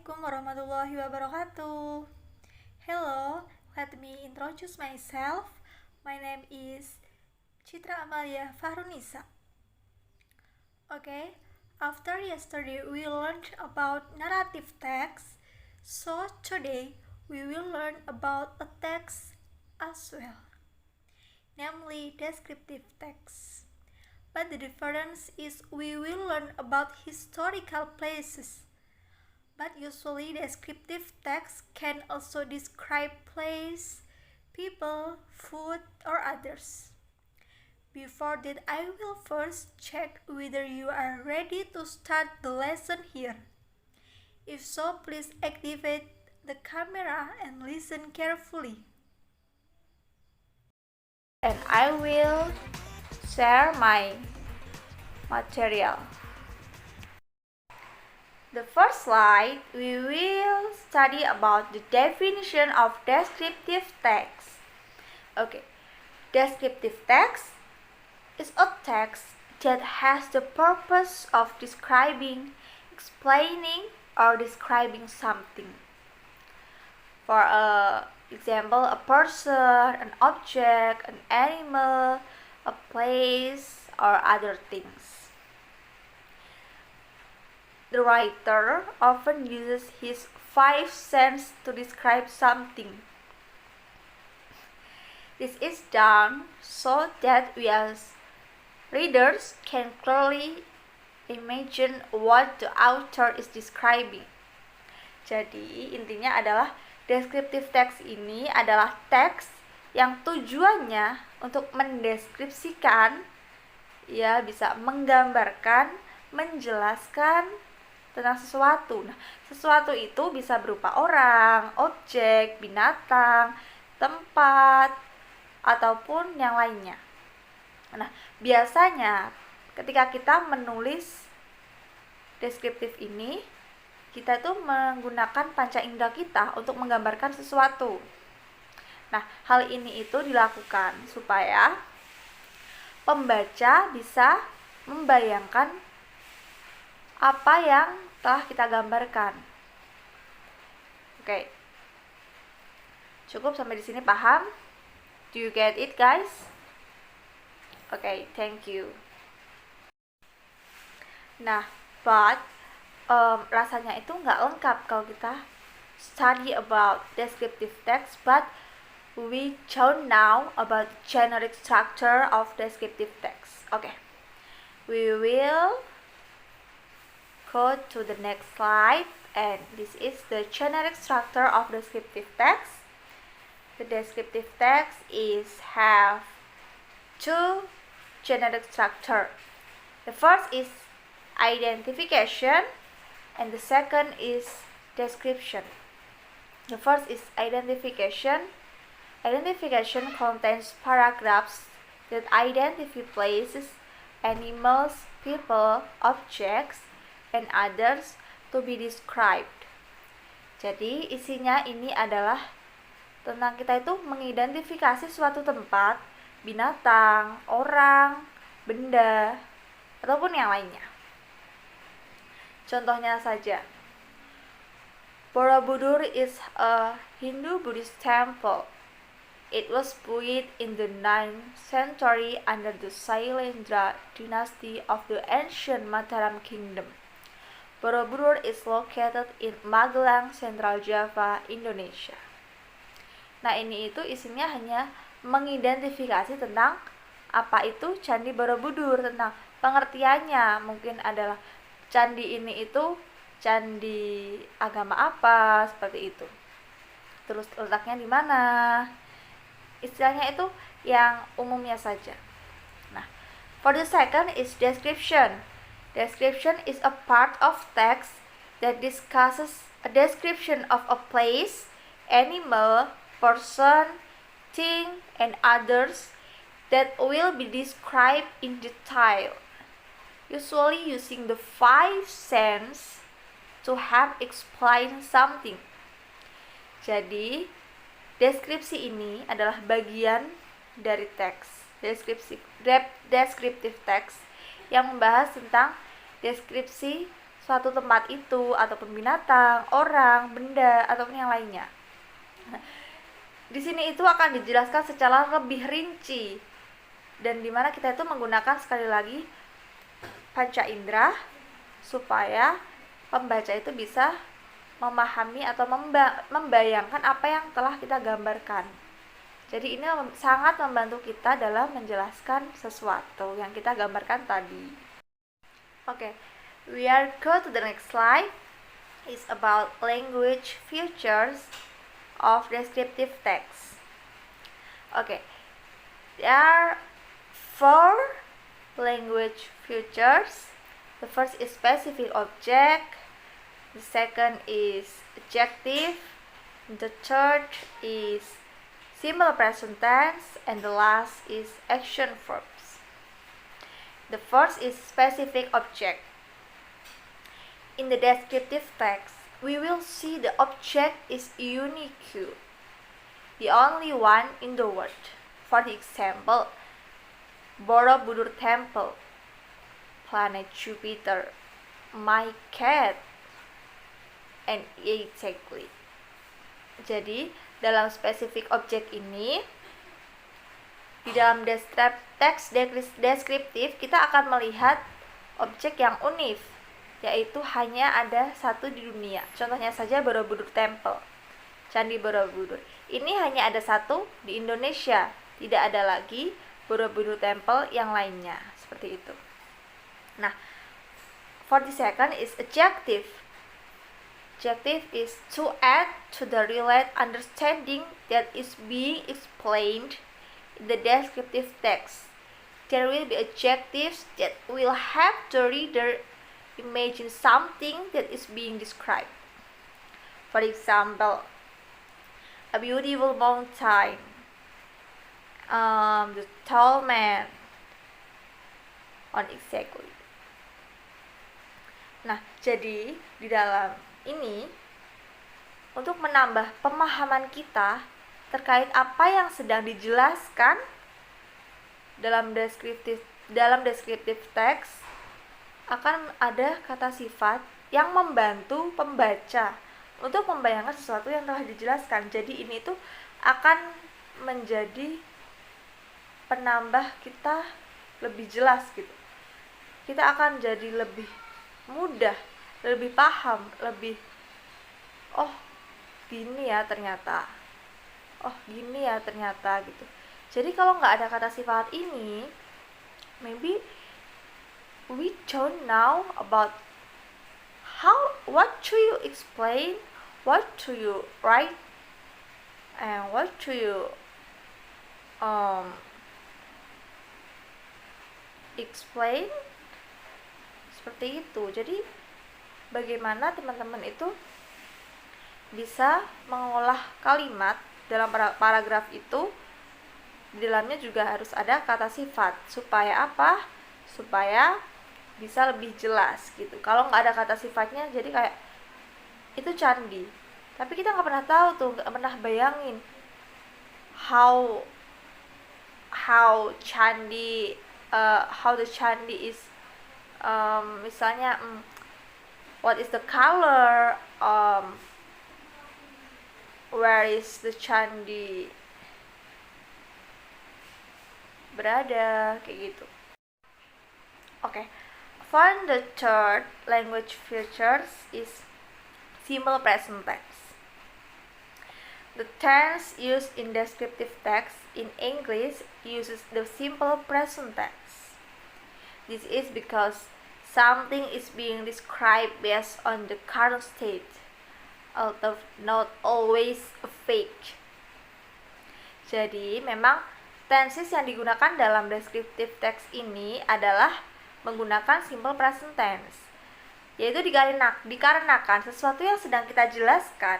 Assalamualaikum warahmatullahi wabarakatuh. Hello, let me introduce myself. My name is Citra Amalia Fahrunisa. Okay, after yesterday we learned about narrative text, so today we will learn about a text as well, namely descriptive text. But the difference is we will learn about historical places. But usually descriptive text can also describe place, people, food, or others. Before that, I will first check whether you are ready to start the lesson here. If so, please activate the camera and listen carefully. And I will share my material. The first slide, we will study about the definition of descriptive text. Okay, descriptive text is a text that has the purpose of describing, explaining, or describing something. For example, a person, an object, an animal, a place, or other things. The writer often uses his five senses to describe something. This is done so that we as readers can clearly imagine what the author is describing. Jadi intinya adalah descriptive text ini adalah teks yang tujuannya untuk mendeskripsikan, ya bisa menggambarkan, menjelaskan tentang sesuatu. Nah, sesuatu itu bisa berupa orang, objek, binatang, tempat, ataupun yang lainnya. Nah, biasanya ketika kita menulis deskriptif ini, kita tuh menggunakan panca indera kita untuk menggambarkan sesuatu. Nah, hal ini itu dilakukan supaya pembaca bisa membayangkan apa yang telah kita gambarkan. Oke. Cukup sampai di sini paham? Do you get it, guys? Oke, thank you. Nah, but rasanya itu nggak lengkap kalau kita study about descriptive text, but we know now about generic structure of descriptive text. Okay, we will go to the next slide, and this is the generic structure of descriptive text. The descriptive text have two generic structure. The first is identification, and the second is description. The first is identification. Identification contains paragraphs that identify places, animals, people, objects, and others to be described. Jadi isinya ini adalah tentang kita itu mengidentifikasi suatu tempat, binatang, orang, benda, ataupun yang lainnya. Contohnya saja, Borobudur is a Hindu-Buddhist temple. It was built in the 9th century under the Sailendra dynasty of the ancient Mataram kingdom. Borobudur is located in Magelang, Central Java, Indonesia. Nah, ini itu isinya hanya mengidentifikasi tentang apa itu Candi Borobudur, tentang pengertiannya. Mungkin adalah candi ini itu candi agama apa, seperti itu. Terus letaknya di mana? Istilahnya itu yang umumnya saja. Nah, for the second is description. Description is a part of text that discusses a description of a place, animal, person, thing, and others that will be described in detail, usually using the five senses to have explain something. Jadi, deskripsi ini adalah bagian dari teks. Deskriptive text yang membahas tentang deskripsi suatu tempat itu, ataupun binatang, orang, benda, ataupun yang lainnya. Di sini itu akan dijelaskan secara lebih rinci, dan dimana kita itu menggunakan sekali lagi panca indera supaya pembaca itu bisa memahami atau membayangkan apa yang telah kita gambarkan. Jadi ini sangat membantu kita dalam menjelaskan sesuatu yang kita gambarkan tadi. Okay, we are go to the next slide. It's about language features of descriptive text. Okay, there are 4 language features. The first is specific object. The second is adjective. The third is simple present tense, and the last is action verbs. The first is specific object. In the descriptive text, we will see the object is unique, the only one in the world. For example, Borobudur Temple, planet Jupiter, my cat, and exactly. Jadi, dalam spesifik objek ini, di dalam teks deskriptif kita akan melihat objek yang unik, yaitu hanya ada satu di dunia. Contohnya saja Borobudur Temple, Candi Borobudur. Ini hanya ada satu di Indonesia, tidak ada lagi Borobudur Temple yang lainnya, seperti itu. Nah, for the second is adjective. Adjective is to add to the relate understanding that is being explained in the descriptive text. There will be adjectives that will have the reader imagine something that is being described. For example, a beautiful mountain, the tall man, on exactly. Nah, jadi di dalam ini untuk menambah pemahaman kita terkait apa yang sedang dijelaskan dalam deskriptif teks, akan ada kata sifat yang membantu pembaca untuk membayangkan sesuatu yang telah dijelaskan. Jadi ini tuh akan menjadi penambah kita lebih jelas gitu. Kita akan jadi lebih mudah, lebih paham, lebih gini ya ternyata. Gini ya ternyata gitu. Jadi kalau nggak ada kata sifat ini, maybe we don't know about what to you explain, what to you write, and what to you explain, seperti itu. Jadi bagaimana teman-teman itu bisa mengolah kalimat dalam paragraf itu, di dalamnya juga harus ada kata sifat. Supaya apa? Supaya bisa lebih jelas gitu. Kalau nggak ada kata sifatnya, jadi kayak itu candi, tapi kita nggak pernah tahu tuh, nggak pernah bayangin how candi, how the candi is, misalnya what is the color, where is the candi berada, kayak gitu. Okay. For the third language features is simple present tense. The tense used in descriptive text in English uses the simple present tense. This is because something is being described based on the current state, although not always a fake. Jadi memang tenses yang digunakan dalam descriptive text ini adalah menggunakan simple present tense, yaitu dikarenakan sesuatu yang sedang kita jelaskan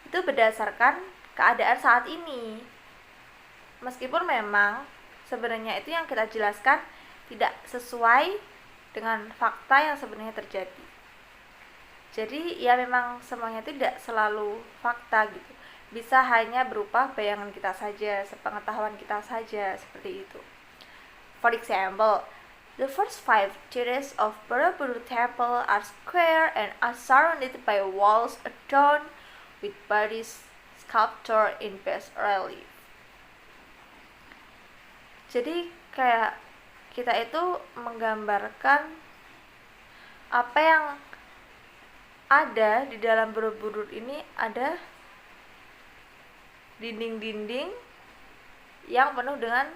itu berdasarkan keadaan saat ini, meskipun memang sebenarnya itu yang kita jelaskan tidak sesuai dengan fakta yang sebenarnya terjadi. Jadi ya memang semuanya tidak selalu fakta gitu, bisa hanya berupa bayangan kita saja, sepengetahuan kita saja, seperti itu. For example, The first 5 tiers of Borobudur Temple are square and are surrounded by walls adorned with bodies sculpture in bas relief. Jadi kayak kita itu menggambarkan apa yang ada di dalam Borobudur ini, ada dinding-dinding yang penuh dengan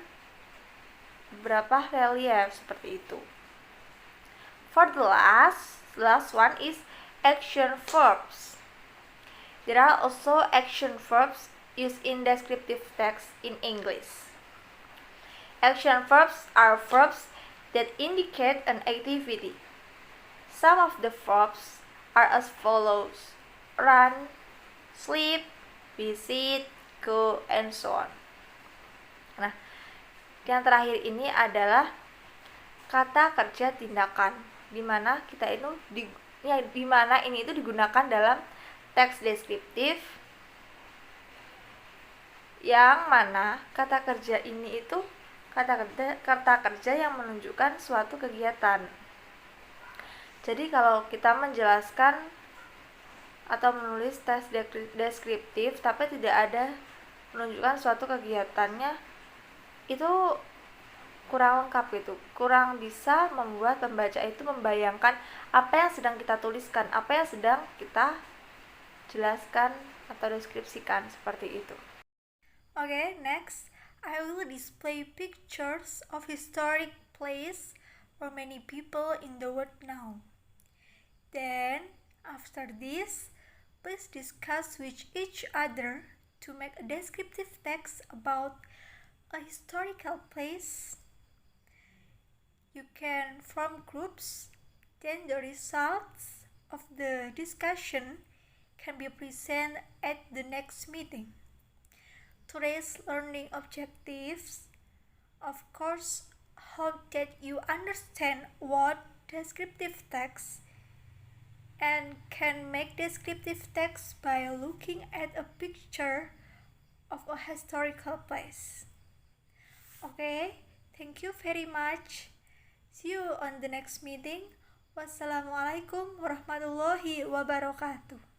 beberapa relief seperti itu. For the last one is action verbs. There are also action verbs used in descriptive text in English. Action verbs are verbs that indicate an activity. Some of the verbs are as follows: run, sleep, visit, go, and so on. Nah, yang terakhir ini adalah kata kerja tindakan, dimana ini itu digunakan dalam teks deskriptif, yang mana kata kerja ini itu kata kerja yang menunjukkan suatu kegiatan. Jadi kalau kita menjelaskan atau menulis teks deskriptif tapi tidak ada menunjukkan suatu kegiatannya, itu kurang lengkap, itu kurang bisa membuat pembaca itu membayangkan apa yang sedang kita tuliskan, apa yang sedang kita jelaskan atau deskripsikan, seperti itu. Okay, next I will display pictures of historic place for many people in the world now. Then, after this, please discuss with each other to make a descriptive text about a historical place. You can form groups, then the results of the discussion can be presented at the next meeting. Today's learning objectives, of course, hope that you understand what descriptive text and can make descriptive text by looking at a picture of a historical place. Okay, thank you very much. See you on the next meeting. Wassalamualaikum warahmatullahi wabarakatuh.